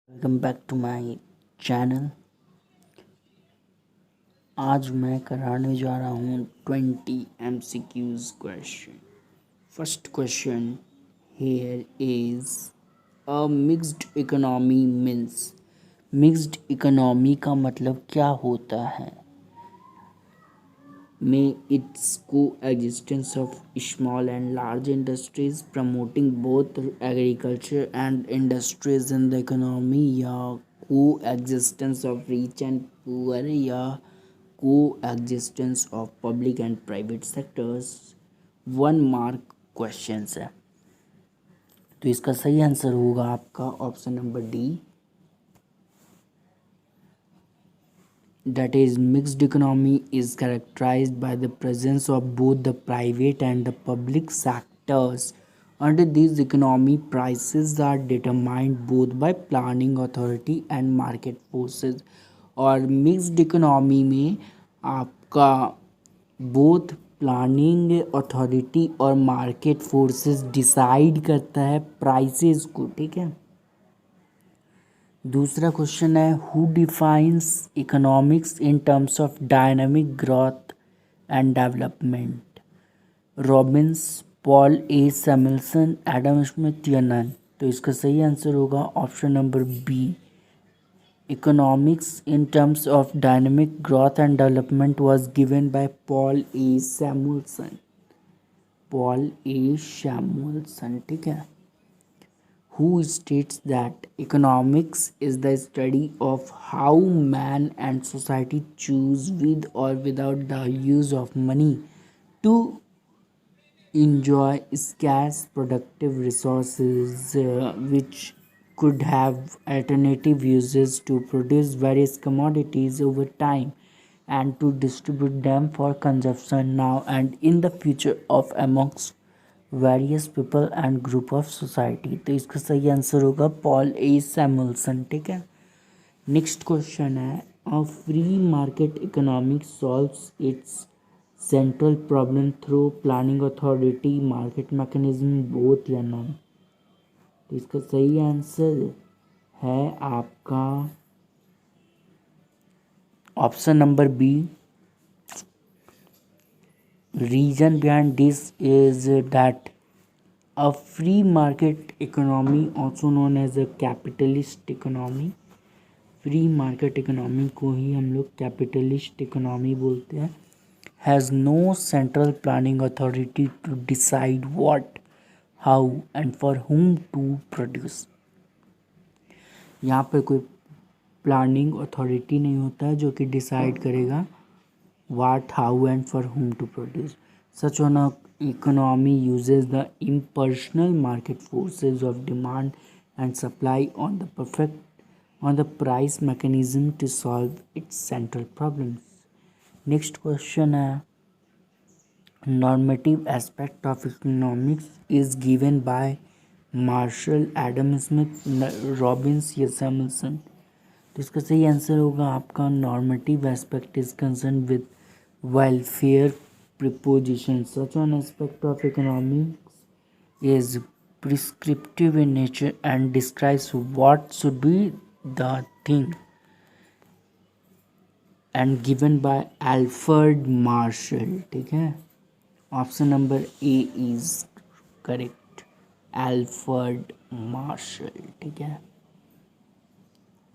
Welcome back to my channel. आज मैं कराने जा रहा हूँ 20 MCQs question. First question here is a mixed economy means। Mixed economy का मतलब क्या होता है? May its coexistence of small and large industries promoting both agriculture and industries in the economy, या coexistence of rich and poor, या coexistence of public and private sectors। 1 mark questions है, तो इसका सही आंसर होगा आपका option number D, that is mixed economy is characterized by the presence of both the private and the public sectors. Under this economy, prices are determined both by planning authority and market forces। और mixed economy में आपका both planning authority और market forces decide करता है prices को, ठीक है। दूसरा क्वेश्चन है who defines economics in terms of dynamic growth and development? Robbins, Paul A Samuelson, Adam Smith या नन? तो इसका सही आंसर होगा option number B. Economics in terms of dynamic growth and development was given by Paul A Samuelson. Paul A Samuelson, ठीक है। Who states that economics is the study of how man and society choose with or without the use of money to enjoy scarce productive resources, which could have alternative uses to produce various commodities over time and to distribute them for consumption now and in the future of amongst various people and group of society. तो इसका सही answer होगा Paul A Samuelson, ठीक है। Next question है a free market economic solves its central problem through planning authority market mechanism both या none? तो इसका सही आंसर है आपका option number B. Reason behind this is that a free market economy, also known as a capitalist economy, free market economy को ही हम लोग कैपिटलिस्ट इकोनॉमी बोलते हैं, has no central planning authority to decide what, how and for whom to produce. यहाँ पर कोई planning authority नहीं होता है जो कि डिसाइड करेगा what, how and for whom to produce. Such an economy uses the impersonal market forces of demand and supply on the price mechanism to solve its central problems. Next question है normative aspect of economics is given by Marshall, Adam Smith, Robbins या Samuelson? तो इसका सही answer होगा आपका normative aspect is concern with welfare preposition. Such an aspect of economics is prescriptive in nature and describes what should be the thing, and given by Alfred Marshall, ठीक है। Option number A is correct, Alfred Marshall, ठीक है।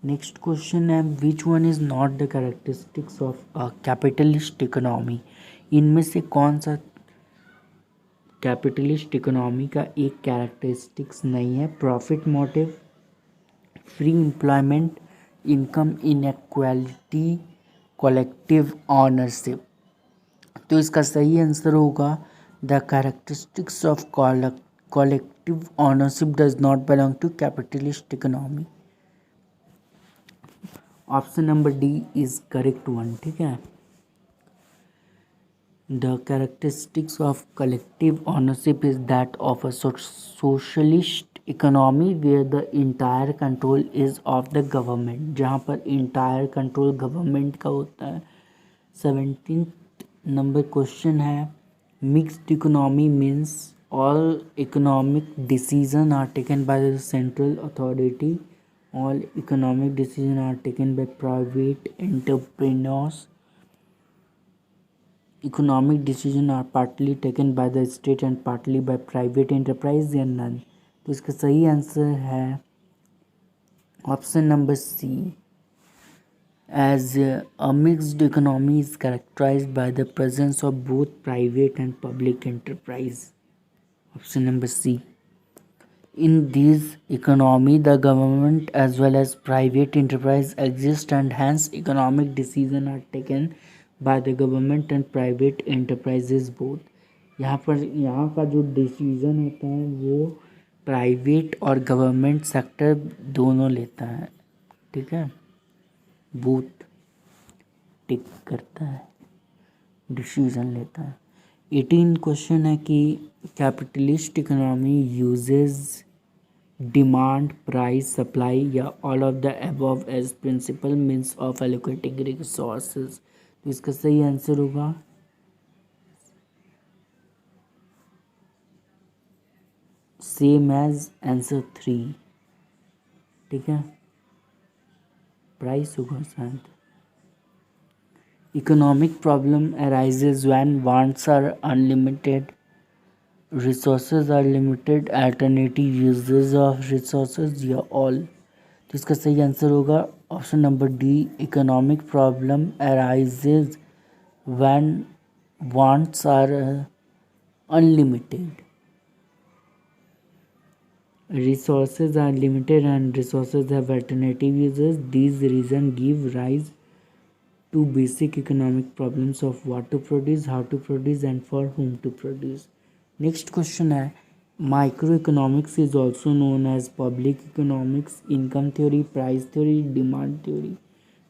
Next question है which one is not the characteristics of a capitalist economy? इनमें से कौन सा capitalist economy का एक कैरेक्टरिस्टिक्स नहीं है? Profit motive, free employment, income inequality, collective ownership. तो इसका सही आंसर होगा the characteristics of collective ownership does not belong to capitalist economy. Option number D is correct one, ठीक है। The characteristics of collective ownership is that of a socialist economy where the entire control is of the government, जहाँ पर entire control government का होता है। 17 number question है mixed economy means all economic decision are taken by the central authority All economic decisions are taken by private entrepreneurs. Economic decisions are partly taken by the state and partly by private enterprise या none. तो इसका सही answer है option number C. As a mixed economy is characterized by the presence of both private and public enterprise. Option number C. In this economy, the government as well as private enterprise exist and hence economic decisions are taken by the government and private enterprises both. यहाँ का जो decision होता है वो private और government sector दोनों लेता है. ठीक है, बोथ टिक करता है, डिसीजन लेता है. 18 क्वेश्चन है कि capitalist economy uses demand, price, supply या all of the above as principal means of allocating resources. तो इसका सही आंसर होगा सेम एज आंसर 3. ठीक है, प्राइस होगा शायद. Economic problem arises when wants are unlimited, resources are limited, alternative uses of resources या all. तो इसका सही आंसर होगा option number D. Economic problem arises when wants are unlimited, resources are limited and resources have alternative uses. These reasons give rise to basic economic problems of what to produce, how to produce and for whom to produce. Next question है micro economics is also known as public economics, income theory, price theory, demand theory.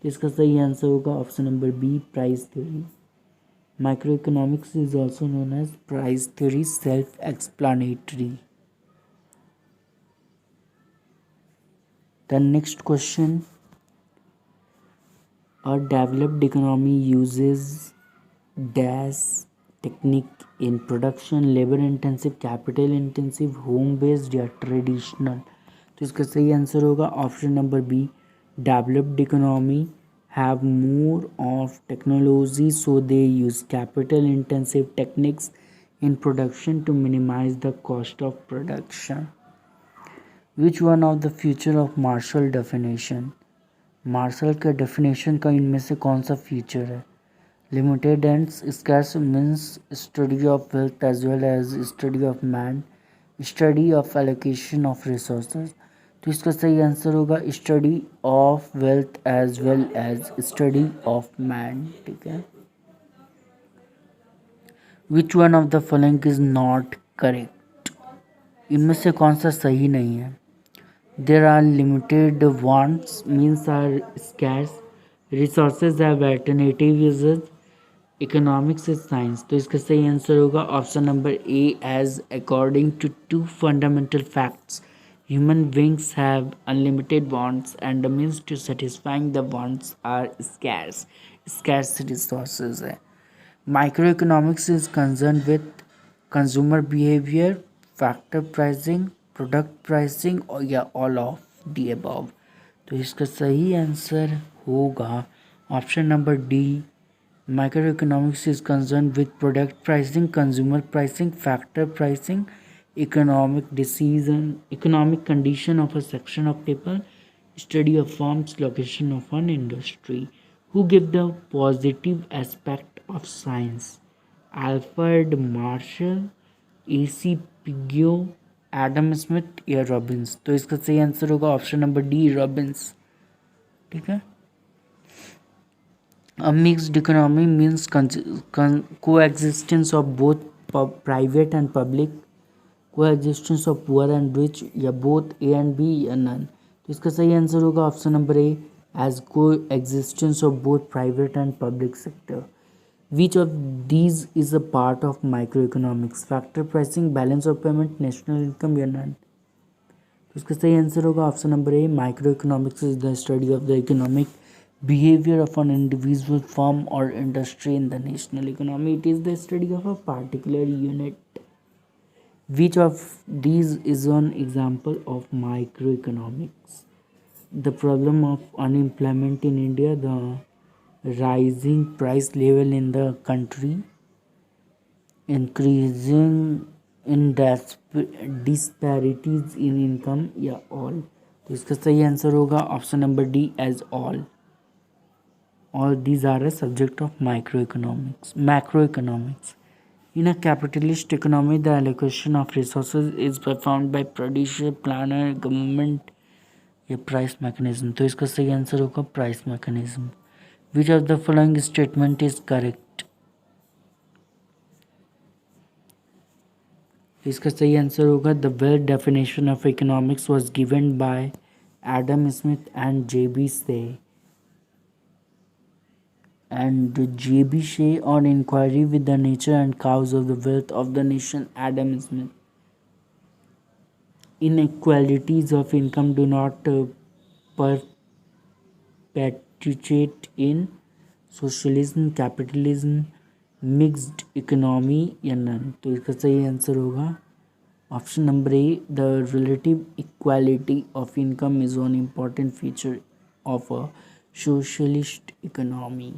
तो इसका सही answer होगा option number B, price theory. Micro economics is also known as price theory, self explanatory. The next question, a developed economy uses dash technique in production, labor intensive, capital intensive, home based या traditional. तो इसका सही answer होगा option number B. Developed economy have more of technology so they use capital intensive techniques in production to minimise the cost of production. Which one of the future of Marshall definition. Marshall का definition का इनमें से कौन सा future है. Limited and scarce means study of wealth as well as study of man, study of allocation of resources. तो इसका सही आंसर होगा study of wealth as well as study of man. ठीक है, which one of the following is not correct. इनमें से कौन सा सही नहीं है. There are limited wants means are scarce, resources have alternative uses, economics is science. तो इसका सही आंसर होगा option number A as according to to fundamental facts human beings have unlimited wants and the means to satisfying the wants are scarce. Scarce resources है. Micro economics is concern with consumer behaviour, factor pricing, product pricing और या all of the above. तो इसका सही answer होगा option number D. Microeconomics is concerned with product pricing, consumer pricing, factor pricing, economic decision, economic condition of a section of people, study of firms, location of an industry. Who give the positive aspect of science? Alfred Marshall, A.C. Piggott, Adam Smith या Robins. तो इसका सही answer होगा option number D, Robins. ठीक है. A mixed economy means coexistence of both private and public, coexistence of poor and rich या both A and B या none. तो इसका सही आंसर होगा option number A as coexistence of both private and public sector. Which of these is a part of microeconomics? Factor pricing, balance of payment, national income या none. तो इसका सही answer होगा option number A. Microeconomics is the study of the economic behavior of an individual firm or industry in the national economy. It is the study of a particular unit. Which of these is an example of microeconomics? the problem of unemployment in India, the rising price level in the country, increasing in disparities in income, या all. तो इसका सही answer होगा option number D as all. All these are a subject of macroeconomics. In a capitalist economy, the allocation of resources is performed by producer, planner, government या price mechanism. तो इसका सही answer होगा price mechanism. Which of the following statement is correct? इसका सही answer होगा the well definition of economics was given by Adam Smith and J.B. Shea. And J.B. Shea on inquiry with the nature and cause of the wealth of the nation, Adam Smith. Inequalities of income do not perpetuate in socialism, capitalism, mixed economy या none. तो इसका सही answer होगा option number A. The relative equality of income is one important feature of a socialist economy.